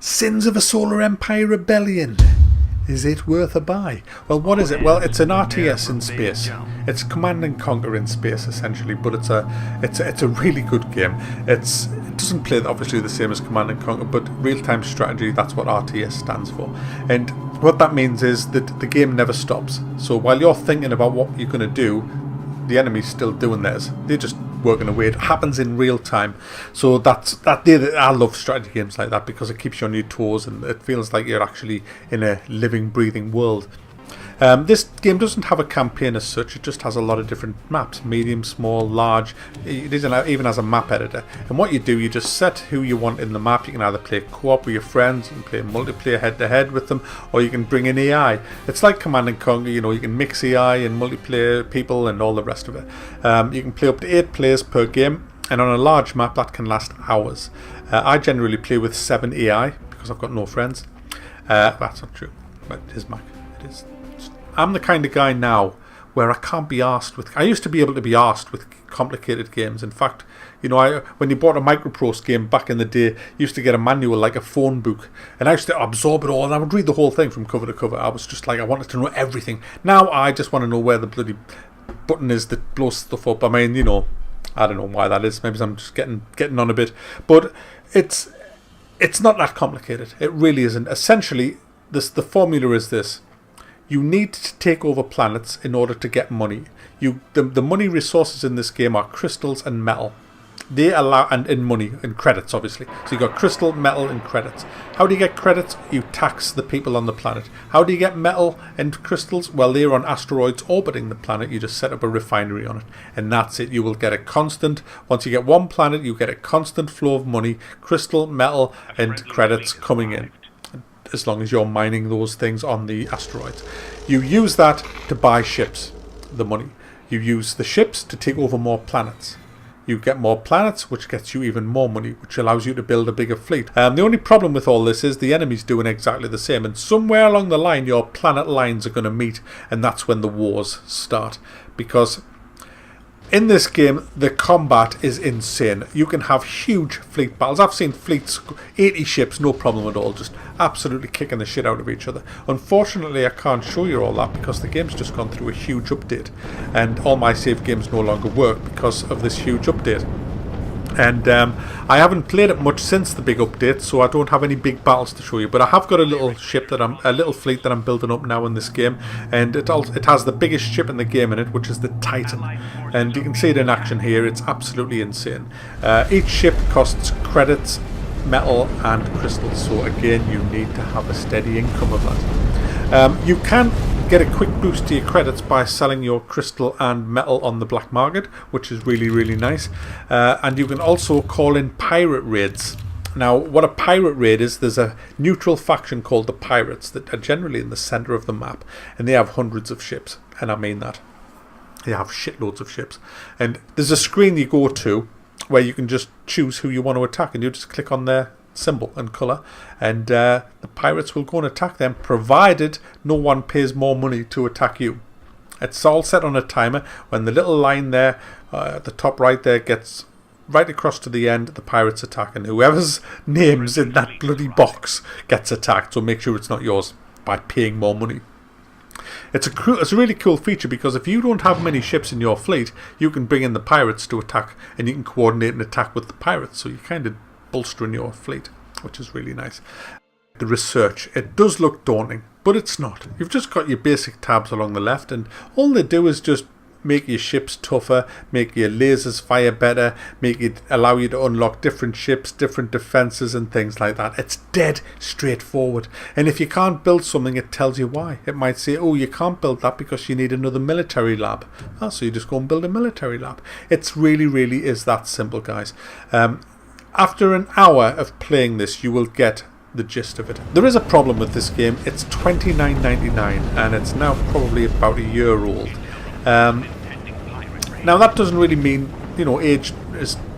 Sins of a Solar Empire Rebellion. Is it worth a buy? Well, what is it? Well, it's an RTS in space. It's Command and Conquer in space, essentially, but it's a really good game. It doesn't play obviously the same as Command and Conquer, but real-time strategy, that's what RTS stands for. And what that means is that the game never stops. So while you're thinking about what you're going to do, the enemy's still doing theirs. They're just working away. It happens in real time. So I love strategy games like that because it keeps you on your toes and it feels like you're actually in a living, breathing world. This game doesn't have a campaign as such. It just has a lot of different maps, medium, small, large. It even has a map editor. And what you do, you just set who you want in the map. You can either play co-op with your friends, you can play multiplayer head-to-head with them, or you can bring in AI. It's like Command and Conquer, you can mix AI and multiplayer people and all the rest of it. You can play up to 8 players per game, and on a large map that can last hours. I generally play with 7 AI because I've got no friends. That's not true, but it is Mac. It is. I'm the kind of guy now where I can't be asked with... I used to be able to be asked with complicated games. In fact, when you bought a Microprose game back in the day, you used to get a manual like a phone book. And I used to absorb it all and I would read the whole thing from cover to cover. I was just like, I wanted to know everything. Now I just want to know where the bloody button is that blows stuff up. I mean, I don't know why that is. Maybe I'm just getting on a bit. But it's not that complicated. It really isn't. Essentially, the formula is this. You need to take over planets in order to get money. The money resources in this game are crystals and metal. They allow and money and credits, obviously. So you got crystal, metal, and credits. How do you get credits? You tax the people on the planet. How do you get metal and crystals? Well, they're on asteroids orbiting the planet. You just set up a refinery on it, and that's it. You will get a constant. Once you get one planet, you get a constant flow of money, crystal, metal, and credits coming in. As long as you're mining those things on the asteroids. You use that to buy ships, the money. You use the ships to take over more planets. You get more planets, which gets you even more money, which allows you to build a bigger fleet. The only problem with all this is the enemy's doing exactly the same, and somewhere along the line your planet lines are going to meet, and that's when the wars start. Because in this game, the combat is insane. You can have huge fleet battles. I've seen fleets, 80 ships, no problem at all, just absolutely kicking the shit out of each other. Unfortunately, I can't show you all that because the game's just gone through a huge update. And all my save games no longer work because of this huge update. And I haven't played it much since the big update, so I don't have any big battles to show you. But I have got a little fleet that I'm building up now in this game, and it has the biggest ship in the game in it, which is the Titan. And you can see it in action here. It's absolutely insane. Each ship costs credits, metal, and crystals. So again, you need to have a steady income of that. You can get a quick boost to your credits by selling your crystal and metal on the black market, which is really, really nice. And you can also call in pirate raids. Now, what a pirate raid is, there's a neutral faction called the Pirates that are generally in the centre of the map, and they have hundreds of ships, and I mean that. They have shitloads of ships. And there's a screen you go to where you can just choose who you want to attack, and you just click on their symbol and colour, and the pirates will go and attack them, provided no one pays more money to attack you. It's all set on a timer. When the little line there at the top right there gets right across to the end, the pirates attack, and whoever's name's in that bloody box gets attacked. So make sure it's not yours by paying more money. It's a really cool feature because if you don't have many ships in your fleet, you can bring in the pirates to attack, and you can coordinate an attack with the pirates. So you kind of bolstering your fleet, which is really nice. The research, it does look daunting, but it's not. You've just got your basic tabs along the left, and all they do is just make your ships tougher, make your lasers fire better, allow you to unlock different ships, different defenses and things like that. It's dead straightforward. And if you can't build something, it tells you why. It might say, oh, you can't build that because you need another military lab. So you just go and build a military lab. It's really, really is that simple, guys. After an hour of playing this, you will get the gist of it. There is a problem with this game. It's $29.99 and it's now probably about a year old. Now that doesn't really mean, age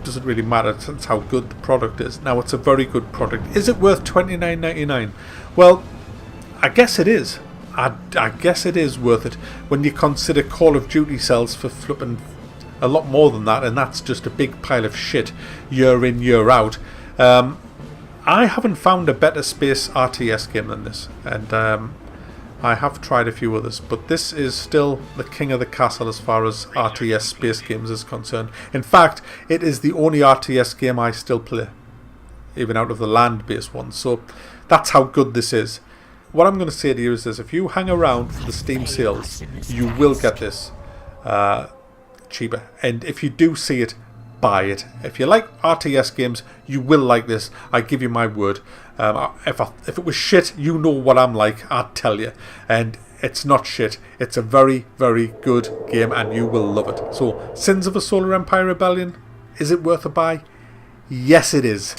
doesn't really matter. It's how good the product is. Now it's a very good product. Is it worth $29.99? Well, I guess it is. I guess it is worth it when you consider Call of Duty sells for flipping a lot more than that, and that's just a big pile of shit year in, year out. I haven't found a better space RTS game than this, and I have tried a few others, but this is still the king of the castle as far as RTS space games is concerned. In fact, it is the only RTS game I still play, even out of the land-based ones. So that's how good this is. What I'm going to say to you is this: if you hang around for the Steam sales, you will get this cheaper. And if you do see it, buy it. If you like RTS games, you will like this. I give you my word. If it was shit, you know what I'm like, I'd tell you. And it's not shit. It's a very, very good game, and you will love it. So, Sins of a Solar Empire Rebellion, is it worth a buy? Yes, it is.